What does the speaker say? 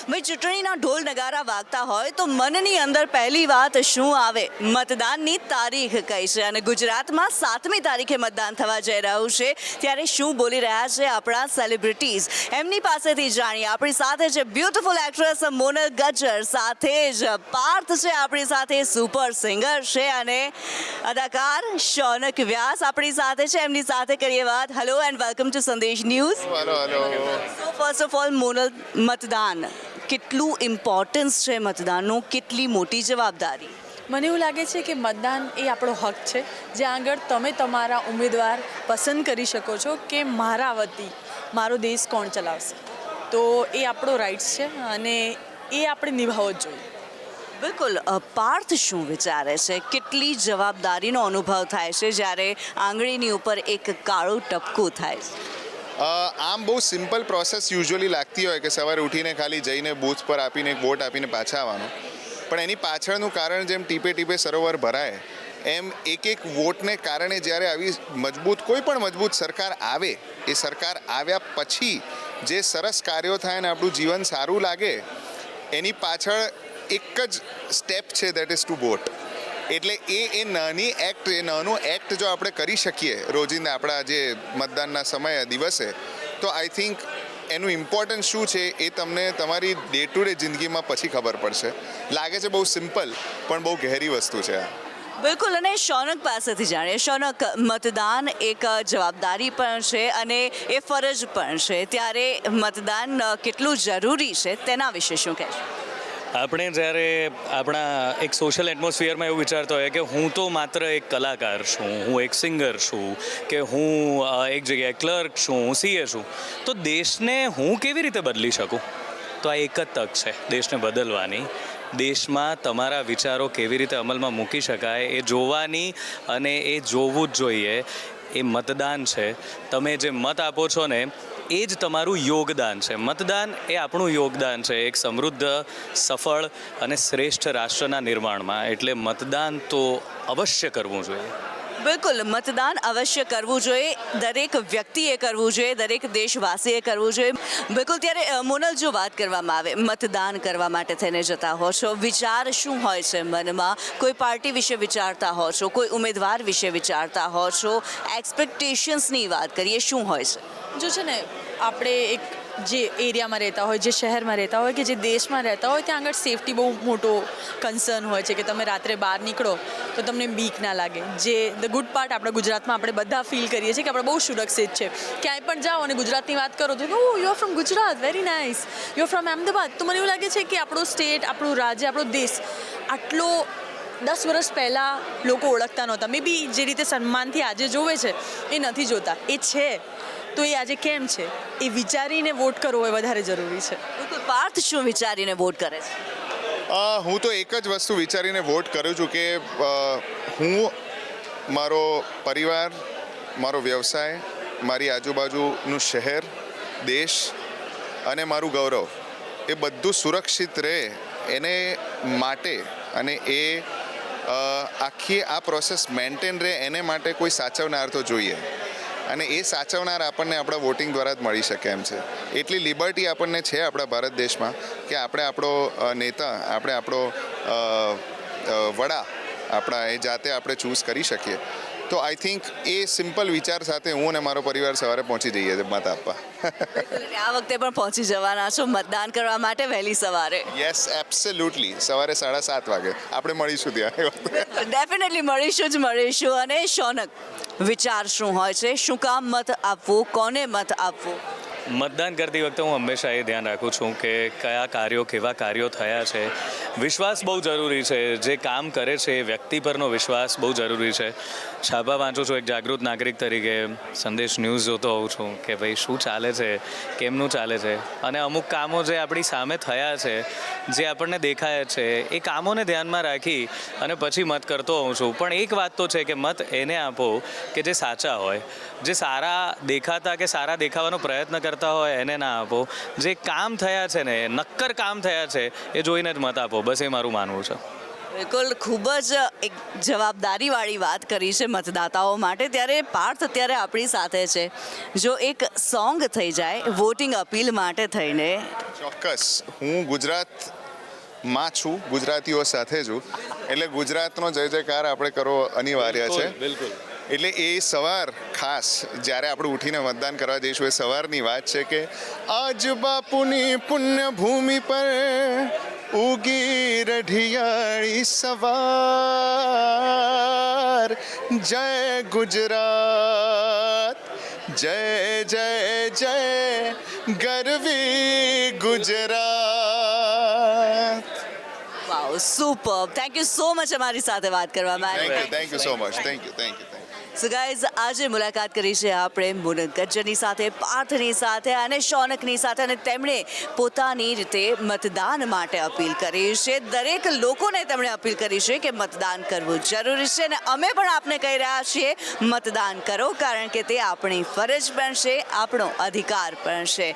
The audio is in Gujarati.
ભાઈ ચૂંટણીના ઢોલ નગારા વાગતા હોય તો મનની અંદર પહેલી વાત શું આવે? મતદાનની તારીખ કઈ છે અને ગુજરાતમાં 7મી તારીખે મતદાન થવા જઈ રહ્યું છે ત્યારે શું બોલી રહ્યા છે આપણા સેલિબ્રિટીઝ એમની પાસેથી જાણીએ. આપણી સાથે છે બ્યુટીફુલ એક્ટ્રેસ મોનલ ગજ્જર, સાથે જ પાર્થ છે આપણી સાથે, સુપર સિંગર છે અને અદાકાર શૌનક વ્યાસ આપણી સાથે છે. એમની સાથે કરીએ વાત. હેલો એન્ડ વેલકમ ટુ સંદેશ news. Hello. So first of all Monel, મતદાન કેટલું ઇમ્પોર્ટન્સ છે? મતદાનનું કેટલી મોટી જવાબદારી? મને એવું લાગે છે કે મતદાન એ આપણો હક છે, જ્યાં આગળ તમે તમારા ઉમેદવાર પસંદ કરી શકો છો કે મારા વતી મારો દેશ કોણ ચલાવશે. તો એ આપણો રાઇટ્સ છે અને એ આપણે નિભાવવો જ જોઈએ. બિલકુલ. પાર્થ શું વિચારે છે? કેટલી જવાબદારીનો અનુભવ થાય છે જ્યારે આંગળીની ઉપર એક કાળું ટપકું થાય છે? આમ બહુ સિમ્પલ પ્રોસેસ યુઝ્યુઅલી લાગતી હોય કે સવારે ઉઠીને ખાલી જઈને બૂથ પર આપીને વોટ આપીને પાછા આવવાનું, પણ એની પાછળનું કારણ જેમ ટીપે ટીપે સરોવર ભરાય એમ એક એક વોટને કારણે જ્યારે આવી કોઈ પણ મજબૂત સરકાર આવે, એ સરકાર આવ્યા પછી જે સરસ કાર્યો થાય ને આપણું જીવન સારું લાગે, એની પાછળ એક જ સ્ટેપ છે, દેટ ઇઝ ટુ વોટ. એટલે નાનું એક્ટ જો આપણે કરી શકીએ રોજિંદા આપણા જે મતદાનના સમયે દિવસે, તો આઈ થિંક એનું ઇમ્પોર્ટન્સ શું છે એ તમને તમારી ડે ટુ ડે જિંદગીમાં પછી ખબર પડશે. લાગે છે બહુ સિમ્પલ, પણ બહુ ગહેરી વસ્તુ છે આ. બિલકુલ. અને શૌનક પાસેથી જાણીએ. શૌનક, મતદાન એક જવાબદારી પણ છે અને એ ફરજ પણ છે, ત્યારે મતદાન કેટલું જરૂરી છે તેના વિશે શું કહેશો? આપણે જ્યારે આપણા એક સોશિયલ એટમોસ્ફિયરમાં એવું વિચારતા હોય કે હું તો માત્ર એક કલાકાર છું, હું એક સિંગર છું, કે હું એક જગ્યાએ ક્લર્ક છું, હું સીએ છું, તો દેશને હું કેવી રીતે બદલી શકું? તો આ એક જ તક છે દેશને બદલવાની. દેશમાં તમારા વિચારો કેવી રીતે અમલમાં મૂકી શકાય એ જોવાની, અને એ જોવું જ જોઈએ. એ મતદાન છે. તમે જે મત આપો છો ને, એ જ તમારું યોગદાન છે. મતદાન એ આપણું યોગદાન છે એક સમૃદ્ધ, સફળ અને શ્રેષ્ઠ રાષ્ટ્રના નિર્માણમાં. એટલે મતદાન તો અવશ્ય કરવું જોઈએ. બિલકુલ, મતદાન અવશ્ય કરવું જોઈએ. દરેક વ્યક્તિએ કરવું જોઈએ, દરેક દેશવાસીએ કરવું જોઈએ. બિલકુલ. ત્યારે મોનલ, જો વાત કરવામાં આવે, મતદાન કરવા માટે થઈને જતા હો છો, વિચાર શું હોય છે મનમાં? કોઈ પાર્ટી વિશે વિચારતા હો છો, કોઈ ઉમેદવાર વિશે વિચારતા હો છો? એક્સપેક્ટેશન્સની વાત કરીએ, શું હોય છે? જો છે ને, આપણે એક જે એરિયામાં રહેતા હોય, જે શહેરમાં રહેતા હોય, કે જે દેશમાં રહેતા હોય, ત્યાં આગળ સેફટી બહુ મોટો કન્સર્ન હોય છે કે તમે રાત્રે બહાર નીકળો તો તમને બીક ના લાગે. જે ધ ગુડ પાર્ટ આપણા ગુજરાતમાં આપણે બધા ફીલ કરીએ છીએ કે આપણે બહુ સુરક્ષિત છે. ક્યાંય પણ જાઓ અને ગુજરાતની વાત કરો તો oh you are from Gujarat, very nice, you are from Ahmedabad. તો મને એવું લાગે છે કે આપણો સ્ટેટ, આપણું રાજ્ય, આપણો દેશ આટલો 10 વર્ષ પહેલાં લોકો ઓળખતા નહોતા. મે બી જે રીતે સન્માનથી આજે જોવે છે એ નથી જોતા. એ છે તો એ આજે કેમ છે એ વિચારીને વોટ કરવો એ વધારે જરૂરી છે. બિલકુલ. પાર્થ શું વિચારીને વોટ કરે છે? હું તો એક જ વસ્તુ વિચારીને વોટ કરું છું કે હું મારો પરિવાર, મારો વ્યવસાય, મારી આજુબાજુનું શહેર, દેશ અને મારું ગૌરવ એ બધું સુરક્ષિત રહે એને માટે, અને એ આખી આ પ્રોસેસ મેન્ટેન રહે એને માટે કોઈ સાચવનાર તો જોઈએ. અને એ સાચવનાર આપણને આપણા વોટિંગ દ્વારા જ મળી શકે એમ છે. એટલી લિબર્ટી આપણને છે આપણા ભારત દેશમાં કે આપણે આપણો નેતા, આપણે આપણો વડા આપણા એ જાતે આપણે ચૂઝ કરી શકીએ. તો આઈ થિંક એ સિમ્પલ વિચાર સાથે હું અને મારો પરિવાર સવારે પહોંચી જઈએ છીએ મત આપવા. આ વખતે પણ પહોંચી જવાના છો મતદાન કરવા માટે વહેલી સવારે? Yes, absolutely. સવારે 7:30 વાગે આપણે મળીશું ત્યાં. ડેફિનેટલી મળીશું. અને શૌનક, વિચાર શું હોય છે? શું કામ મત આપવું? કોને મત આપવું? મતદાન કરતી વખતે હું હંમેશા એ ધ્યાન રાખું છું કે કયા કાર્યો, કેવા કાર્યો થયા છે. વિશ્વાસ બહુ જરૂરી છે. જે કામ કરે છે એ વ્યક્તિ પરનો વિશ્વાસ બહુ જરૂરી છે. છાપા વાંચું છું એક જાગૃત નાગરિક તરીકે, સંદેશ ન્યૂઝ જોતો હોઉં છું કે ભાઈ શું ચાલે છે, કેમનું ચાલે છે. અને અમુક કામો જે આપણી સામે થયા છે, જે આપણને દેખાય છે, એ કામોને ધ્યાનમાં રાખી અને પછી મત કરતો હોઉં છું. પણ એક વાત તો છે કે મત એને આપો કે જે સાચા હોય, જે સારા દેખાતા કે સારા દેખાવાનો પ્રયત્ન કરતા હોય એને ના આપો. જે કામ થયા છે ને, નક્કર કામ થયા છે, એ જોઈને જ મત આપો. બસ એ મારું માનવું છે. બિલકુલ ખૂબ જ એક જવાબદારીવાળી વાત કરી છે મતદાતાઓ માટે. ત્યારે પાર્થ અત્યારે આપણી સાથે છે. જો એક સોંગ થઈ જાય વોટિંગ અપીલ માટે થઈને, ચોક્કસ. હું ગુજરાતમાં છું, ગુજરાતીઓ સાથે છું, એટલે ગુજરાતનો જય જયકાર આપણે કરવો અનિવાર્ય છે. બિલકુલ. એટલે એ સવાર ખાસ જ્યારે આપણે ઉઠીને મતદાન કરવા જઈશું એ સવારની વાત છે કે આજ બાપુની પુણ્ય ભૂમિ પર ઉગી રઢિયાળી સવાર. જય ગુજરાત, જય જય જય ગરવી Gujarat. Wow, super. Thank you so much અમારી સાથે વાત કરવામાં. Thank you so much. Thank you. So guys, આજે મુલાકાત કરી છે આપણે મુનક ગજ્જરની સાથે, પાર્થની સાથે અને શૌનકની સાથે, અને તેમણે પોતાની રીતે મતદાન માટે અપીલ કરી છે. દરેક લોકોને તેમણે અપીલ કરી છે કે મતદાન કરવું જરૂરી છે, અને અમે પણ આપને કહી રહ્યા છીએ મતદાન કરો, કારણ કે તે આપણી ફરજ પણ છે, આપણો અધિકાર પણ છે.